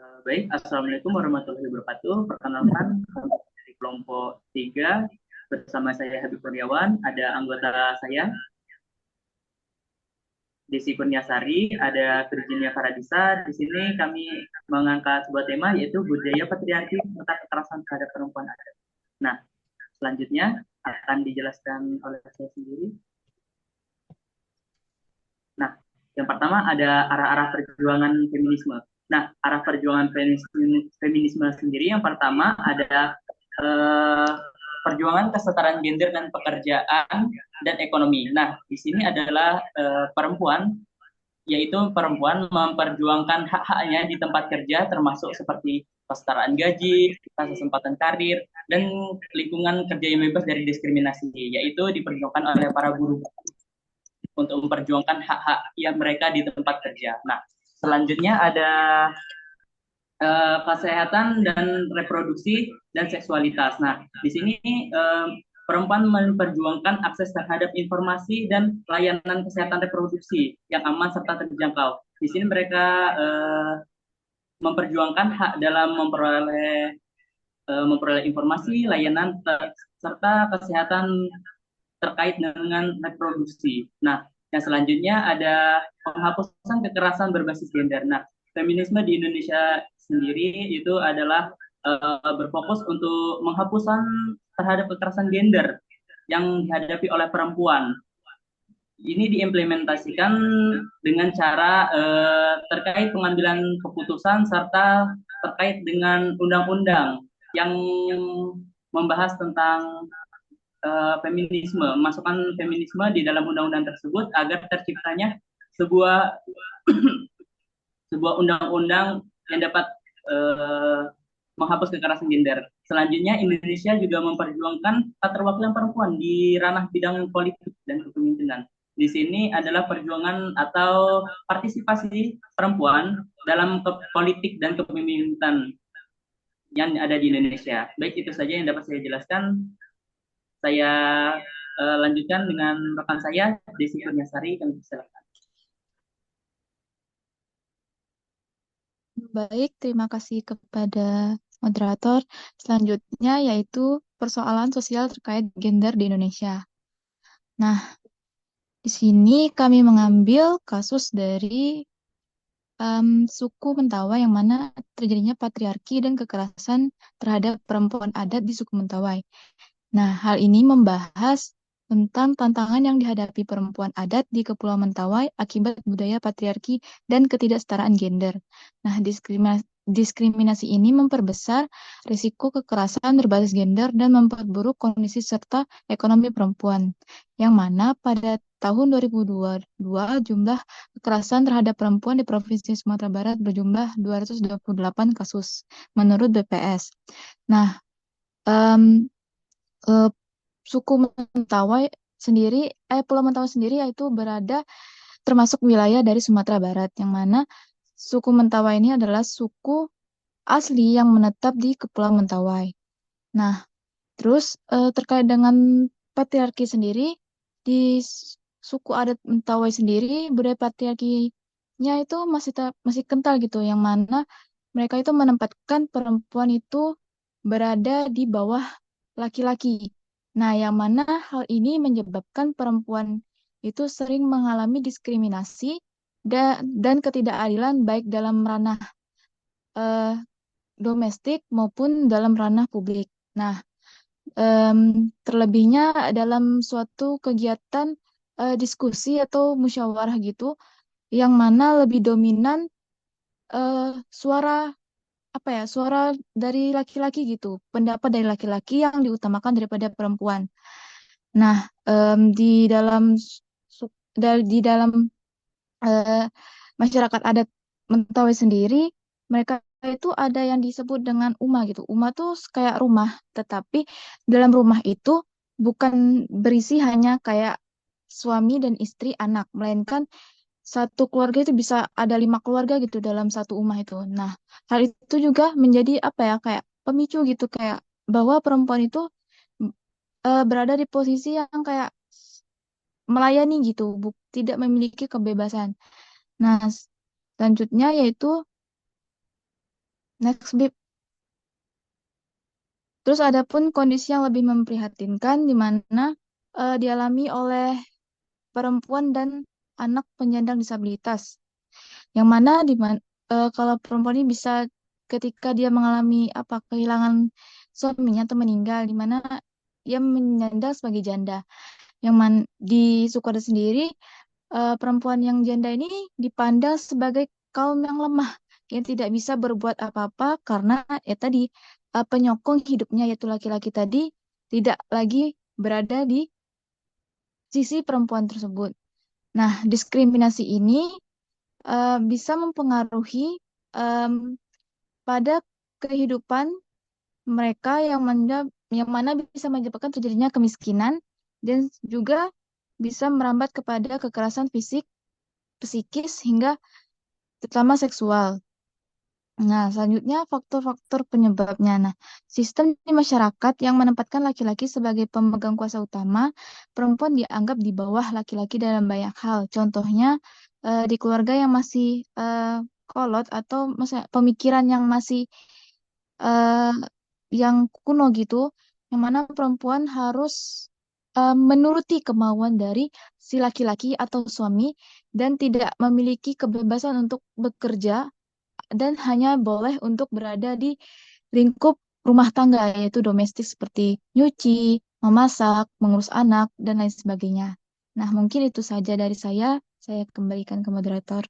Baik, Assalamualaikum warahmatullahi wabarakatuh. Perkenalkan, kami dari kelompok 3 bersama saya Habib Kurniawan, ada anggota saya, Desi Kurniasari, ada Virginia Faradisa. Di sini kami mengangkat sebuah tema yaitu budaya patriarki serta kekerasan terhadap perempuan adat. Nah, selanjutnya akan dijelaskan oleh saya sendiri. Nah, yang pertama ada arah-arah perjuangan feminisme. Nah, arah perjuangan feminisme sendiri yang pertama ada eh, perjuangan kesetaraan gender dan pekerjaan dan ekonomi. Nah, di sini adalah perempuan, yaitu perempuan memperjuangkan hak-haknya di tempat kerja termasuk seperti kesetaraan gaji, kesempatan karir, dan lingkungan kerja yang bebas dari diskriminasi, yaitu diperjuangkan oleh para buruh untuk memperjuangkan hak-hak yang mereka di tempat kerja. Nah, selanjutnya ada kesehatan dan reproduksi dan seksualitas. Nah, di sini perempuan memperjuangkan akses terhadap informasi dan layanan kesehatan reproduksi yang aman serta terjangkau. Di sini mereka memperjuangkan hak dalam memperoleh informasi, layanan serta kesehatan terkait dengan reproduksi. Nah, yang selanjutnya ada penghapusan kekerasan berbasis gender. Nah, feminisme di Indonesia sendiri itu adalah berfokus untuk penghapusan terhadap kekerasan gender yang dihadapi oleh perempuan. Ini diimplementasikan dengan cara terkait pengambilan keputusan serta terkait dengan undang-undang yang membahas tentang feminisme, masukkan feminisme di dalam undang-undang tersebut agar terciptanya sebuah sebuah undang-undang yang dapat menghapus kekerasan gender. Selanjutnya, Indonesia juga memperjuangkan keterwakilan perempuan di ranah bidang politik dan kepemimpinan. Di sini adalah perjuangan atau partisipasi perempuan dalam politik dan kepemimpinan yang ada di Indonesia. Baik, itu saja yang dapat saya jelaskan. Saya lanjutkan dengan rekan saya, Desi Kurniasari. Kami silakan. Baik, terima kasih kepada moderator. Selanjutnya yaitu persoalan sosial terkait gender di Indonesia. Nah, di sini kami mengambil kasus dari suku Mentawai yang mana terjadinya patriarki dan kekerasan terhadap perempuan adat di suku Mentawai. Nah, hal ini membahas tentang tantangan yang dihadapi perempuan adat di Kepulauan Mentawai akibat budaya patriarki dan ketidaksetaraan gender. Nah, diskriminasi ini memperbesar risiko kekerasan berbasis gender dan memperburuk kondisi serta ekonomi perempuan, yang mana pada tahun 2022 jumlah kekerasan terhadap perempuan di Provinsi Sumatera Barat berjumlah 228 kasus menurut BPS. Nah, em, eh, suku Mentawai sendiri, Pulau Mentawai sendiri yaitu berada termasuk wilayah dari Sumatera Barat, yang mana suku Mentawai ini adalah suku asli yang menetap di Kepulauan Mentawai. Nah, terus terkait dengan patriarki sendiri, di suku adat Mentawai sendiri, budaya patriarkinya itu masih kental gitu, yang mana mereka itu menempatkan perempuan itu berada di bawah laki-laki. Nah, yang mana hal ini menyebabkan perempuan itu sering mengalami diskriminasi dan ketidakadilan baik dalam ranah eh, domestik maupun dalam ranah publik. Nah, terlebihnya dalam suatu kegiatan diskusi atau musyawarah gitu, yang mana lebih dominan suara apa ya, suara dari laki-laki gitu, pendapat dari laki-laki yang diutamakan daripada perempuan. Nah, di dalam di dalam eh, masyarakat adat Mentawai sendiri, mereka itu ada yang disebut dengan uma gitu. Uma tuh kayak rumah, tetapi dalam rumah itu bukan berisi hanya kayak suami dan istri, anak, melainkan satu keluarga itu bisa ada 5 keluarga gitu dalam satu rumah itu. Nah, hal itu juga menjadi apa ya, kayak pemicu gitu, kayak bahwa perempuan itu berada di posisi yang kayak melayani gitu, tidak memiliki kebebasan. Nah, selanjutnya yaitu Next, Bib. Terus ada pun kondisi yang lebih memprihatinkan di mana dialami oleh perempuan dan anak penyandang disabilitas. Yang mana kalau perempuan ini bisa ketika dia mengalami kehilangan suaminya atau meninggal, di mana dia menyandang sebagai janda. Di Sukodo sendiri, perempuan yang janda ini dipandang sebagai kaum yang lemah yang tidak bisa berbuat apa-apa karena tadi penyokong hidupnya yaitu laki-laki tadi tidak lagi berada di sisi perempuan tersebut. Nah, diskriminasi ini bisa mempengaruhi em, pada kehidupan mereka yang mana bisa menyebabkan terjadinya kemiskinan dan juga bisa merambat kepada kekerasan fisik, psikis hingga terutama seksual. Nah, selanjutnya faktor-faktor penyebabnya. Nah, sistem di masyarakat yang menempatkan laki-laki sebagai pemegang kuasa utama, perempuan dianggap di bawah laki-laki dalam banyak hal. Contohnya, di keluarga yang masih kolot atau pemikiran yang masih eh, yang kuno gitu, yang mana perempuan harus menuruti kemauan dari si laki-laki atau suami dan tidak memiliki kebebasan untuk bekerja dan hanya boleh untuk berada di lingkup rumah tangga, yaitu domestik seperti nyuci, memasak, mengurus anak, dan lain sebagainya. Nah, mungkin itu saja dari saya. Saya kembalikan ke moderator.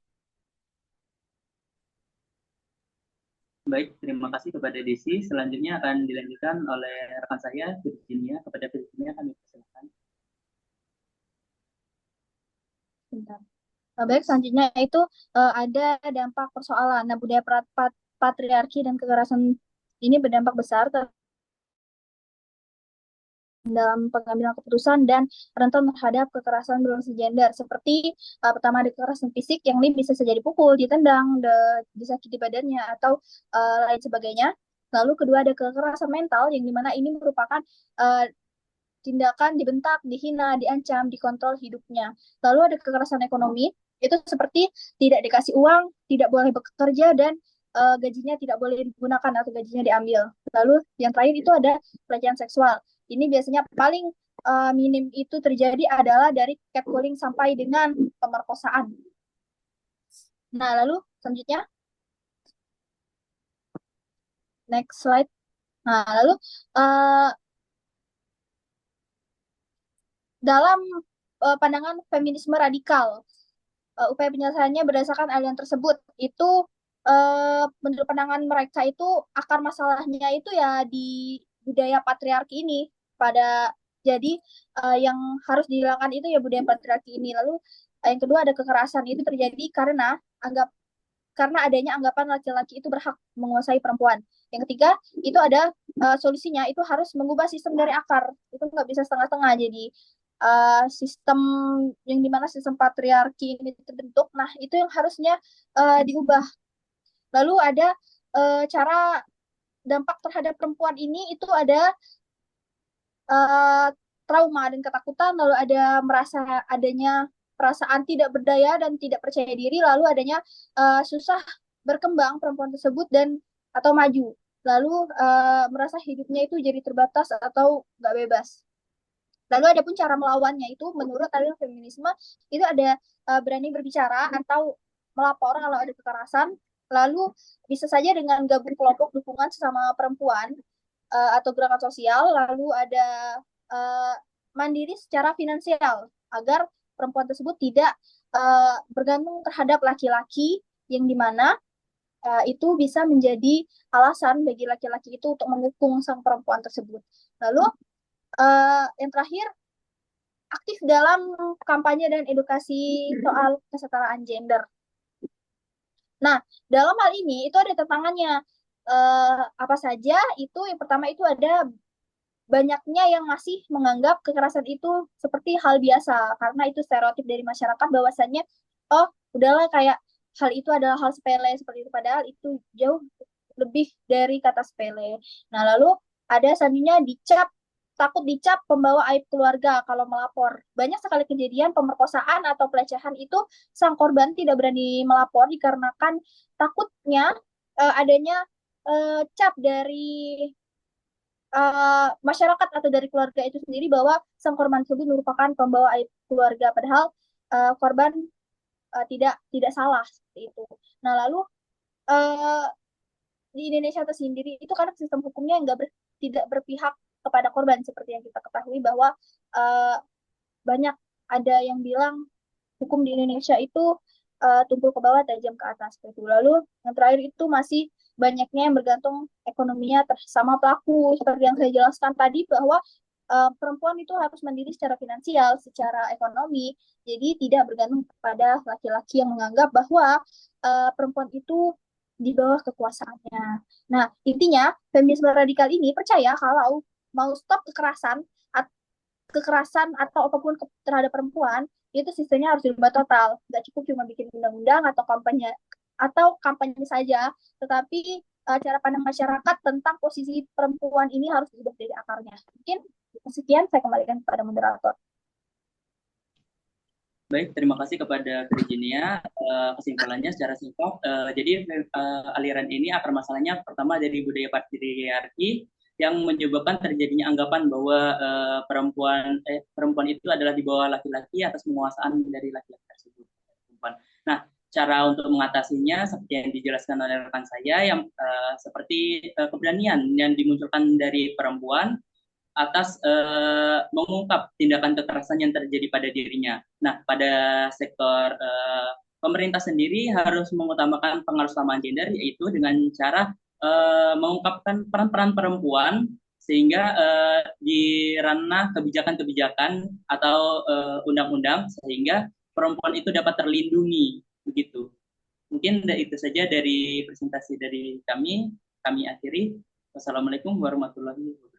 Baik, terima kasih kepada Desi. Selanjutnya akan dilanjutkan oleh rekan saya, Virginia. Kepada Virginia kami persilakan. Bentar. Baik, selanjutnya itu ada dampak persoalan. Nah, budaya patriarki dan kekerasan ini berdampak besar dalam pengambilan keputusan dan rentan terhadap kekerasan berbasis gender. Seperti pertama ada kekerasan fisik yang ini bisa saja dipukul, ditendang, disakiti badannya atau lain sebagainya. Lalu kedua ada kekerasan mental yang dimana ini merupakan tindakan dibentak, dihina, diancam, dikontrol hidupnya. Lalu ada kekerasan ekonomi, itu seperti tidak dikasih uang, tidak boleh bekerja, dan gajinya tidak boleh digunakan atau gajinya diambil. Lalu yang terakhir itu ada pelecehan seksual. Ini biasanya paling minim itu terjadi adalah dari catcalling sampai dengan pemerkosaan. Nah, lalu selanjutnya, next slide. Nah, lalu dalam pandangan feminisme radikal, upaya penyelesaiannya berdasarkan aliran tersebut itu menurut pandangan mereka itu akar masalahnya itu ya di budaya patriarki ini pada jadi yang harus dihilangkan itu ya budaya patriarki ini. Lalu yang kedua ada kekerasan itu terjadi karena adanya anggapan laki-laki itu berhak menguasai perempuan. Yang ketiga itu ada solusinya itu harus mengubah sistem dari akar, itu nggak bisa setengah-setengah. Jadi sistem yang dimana sistem patriarki ini terbentuk, nah itu yang harusnya diubah. Lalu ada cara dampak terhadap perempuan ini itu ada trauma dan ketakutan, lalu ada merasa adanya perasaan tidak berdaya dan tidak percaya diri, lalu adanya susah berkembang perempuan tersebut dan atau maju, lalu merasa hidupnya itu jadi terbatas atau nggak bebas. Lalu ada pun cara melawannya itu menurut aliran feminisme itu ada berani berbicara atau melapor kalau ada kekerasan. Lalu bisa saja dengan gabung kelompok dukungan sesama perempuan atau gerakan sosial. Lalu ada uh, mandiri secara finansial agar perempuan tersebut tidak bergantung terhadap laki-laki yang dimana itu bisa menjadi alasan bagi laki-laki itu untuk mendukung sang perempuan tersebut. Lalu yang terakhir, aktif dalam kampanye dan edukasi soal kesetaraan gender. Nah, dalam hal ini itu ada tantangannya. Apa saja itu? Yang pertama itu ada banyaknya yang masih menganggap kekerasan itu seperti hal biasa karena itu stereotip dari masyarakat bahwasannya oh udahlah kayak hal itu adalah hal sepele seperti itu, padahal itu jauh lebih dari kata sepele. Nah, lalu ada selanjutnya takut dicap pembawa aib keluarga kalau melapor. Banyak sekali kejadian pemerkosaan atau pelecehan itu sang korban tidak berani melapor dikarenakan takutnya adanya cap dari masyarakat atau dari keluarga itu sendiri bahwa sang korban tersebut merupakan pembawa aib keluarga, padahal korban tidak salah seperti itu. Nah, lalu uh, di Indonesia itu sendiri itu karena sistem hukumnya tidak berpihak kepada korban seperti yang kita ketahui bahwa uh, banyak ada yang bilang hukum di Indonesia itu tumpul ke bawah tajam ke atas gitu. Lalu yang terakhir itu masih banyaknya yang bergantung ekonominya sama pelaku seperti yang saya jelaskan tadi bahwa perempuan itu harus mandiri secara finansial, secara ekonomi, jadi tidak bergantung kepada laki-laki yang menganggap bahwa perempuan itu di bawah kekuasaannya. Nah, intinya feminisme radikal ini percaya kalau mau stop kekerasan atau apapun terhadap perempuan, itu sistemnya harus dirubah total. Nggak cukup cuma bikin undang-undang atau kampanye saja, tetapi cara pandang masyarakat tentang posisi perempuan ini harus diubah dari akarnya. Mungkin sekian, saya kembalikan kepada moderator. Baik, terima kasih kepada Virginia. Kesimpulannya secara singkat, jadi aliran ini akar masalahnya pertama dari budaya patriarki yang menyebabkan terjadinya anggapan bahwa perempuan itu adalah di bawah laki-laki atas penguasaan dari laki-laki tersebut. Nah, cara untuk mengatasinya seperti yang dijelaskan oleh rekan saya, yang seperti keberanian yang dimunculkan dari perempuan atas mengungkap tindakan kekerasan yang terjadi pada dirinya. Nah, pada sektor pemerintah sendiri harus mengutamakan pengarusamaan gender, yaitu dengan cara mengungkapkan peran-peran perempuan sehingga di ranah kebijakan-kebijakan atau undang-undang sehingga perempuan itu dapat terlindungi begitu. Mungkin itu saja dari presentasi dari kami akhiri. Wassalamualaikum warahmatullahi wabarakatuh.